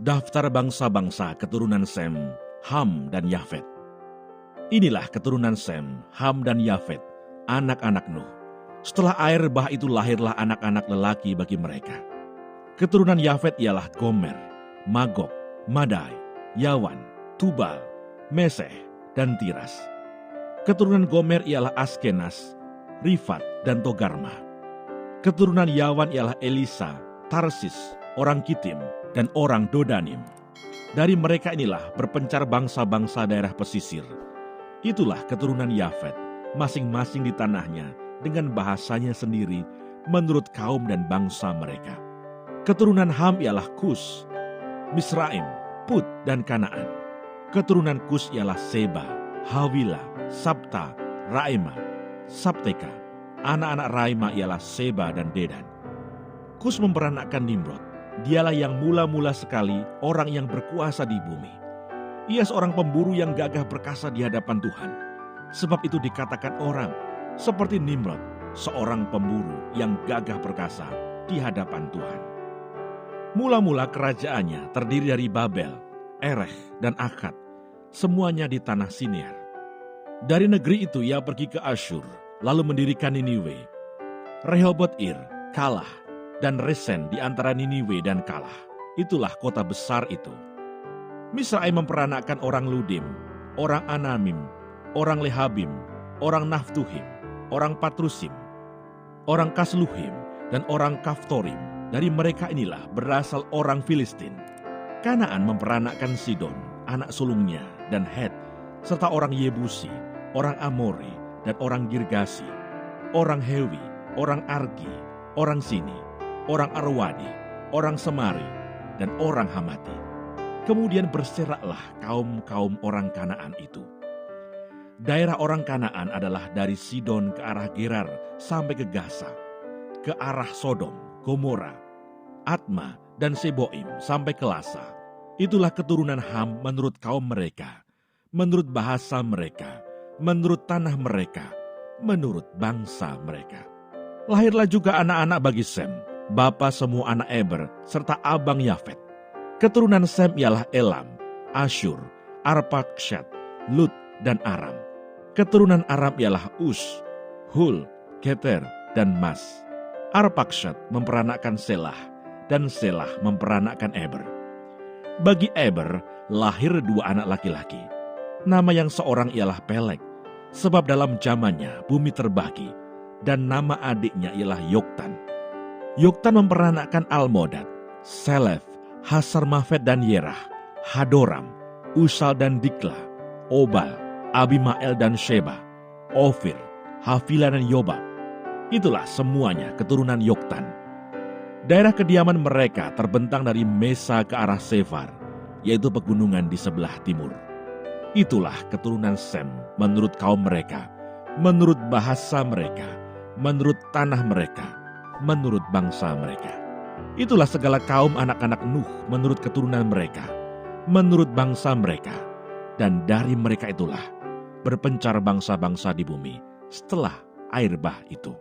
Daftar bangsa-bangsa keturunan Sem, Ham, dan Yafet. Inilah keturunan Sem, Ham, dan Yafet, anak-anak Nuh. Setelah air bah itu lahirlah anak-anak lelaki bagi mereka. Keturunan Yafet ialah Gomer, Magog, Madai, Yawan, Tubal, Meseh, dan Tiras. Keturunan Gomer ialah Askenas, Rifat, dan Togarma. Keturunan Yawan ialah Elisa, Tarsis, orang Kitim, dan orang Dodanim. Dari mereka inilah berpencar bangsa-bangsa daerah pesisir. Itulah keturunan Yafet, masing-masing di tanahnya dengan bahasanya sendiri menurut kaum dan bangsa mereka. Keturunan Ham ialah Kus, Misraim, Put, dan Kanaan. Keturunan Kus ialah Seba, Hawila, Sabta, Raima, Sabteka. Anak-anak Raima ialah Seba dan Dedan. Kus memperanakkan Nimrod. Dialah yang mula-mula sekali orang yang berkuasa di bumi. Ia seorang pemburu yang gagah perkasa di hadapan Tuhan. Sebab itu dikatakan orang seperti Nimrod, seorang pemburu yang gagah perkasa di hadapan Tuhan. Mula-mula kerajaannya terdiri dari Babel, Erech, dan Akkad, semuanya di tanah Sinear. Dari negeri itu ia pergi ke Asyur, lalu mendirikan Niniwe. Rehoboth-ir, Kalah, dan Resen di antara Niniwe dan Kalah. Itulah kota besar itu. Misraim memperanakkan orang Ludim, orang Anamim, orang Lehabim, orang Naftuhim, orang Patrusim, orang Kasluhim, dan orang Kaftorim. Dari mereka inilah berasal orang Filistin. Kanaan memperanakkan Sidon, anak sulungnya, dan Het, serta orang Yebusi, orang Amori, dan orang Girgasi, orang Hewi, orang Argi, orang Sini, orang Arwadi, orang Semari, dan orang Hamati. Kemudian berseraklah kaum-kaum orang Kanaan itu. Daerah orang Kanaan adalah dari Sidon ke arah Gerar sampai ke Gaza, ke arah Sodom, Gomora, Atma, dan Seboim sampai ke Lasa. Itulah keturunan Ham menurut kaum mereka, menurut bahasa mereka, menurut tanah mereka, menurut bangsa mereka. Lahirlah juga anak-anak bagi Sem, bapa semua anak Eber, serta abang Yafet. Keturunan Sem ialah Elam, Asyur, Arpaksyad, Lut, dan Aram. Keturunan Aram ialah Us, Hul, Geter, dan Mas. Arpaksyad memperanakkan Selah, dan Selah memperanakkan Eber. Bagi Eber lahir dua anak laki-laki. Nama yang seorang ialah Pelek, sebab dalam zamannya bumi terbagi, dan nama adiknya ialah Yoktan. Yoktan memperanakkan Almodad, Selef, Hasarmafet dan Yerah, Hadoram, Usal dan Dikla, Obal, Abimael dan Sheba, Ofir, Havila dan Yobab. Itulah semuanya keturunan Yoktan. Daerah kediaman mereka terbentang dari Mesa ke arah Sefar, yaitu pegunungan di sebelah timur. Itulah keturunan Sem menurut kaum mereka, menurut bahasa mereka, menurut tanah mereka, menurut bangsa mereka. Itulah segala kaum anak-anak Nuh menurut keturunan mereka, menurut bangsa mereka. Dan dari mereka itulah berpencar bangsa-bangsa di bumi setelah air bah itu.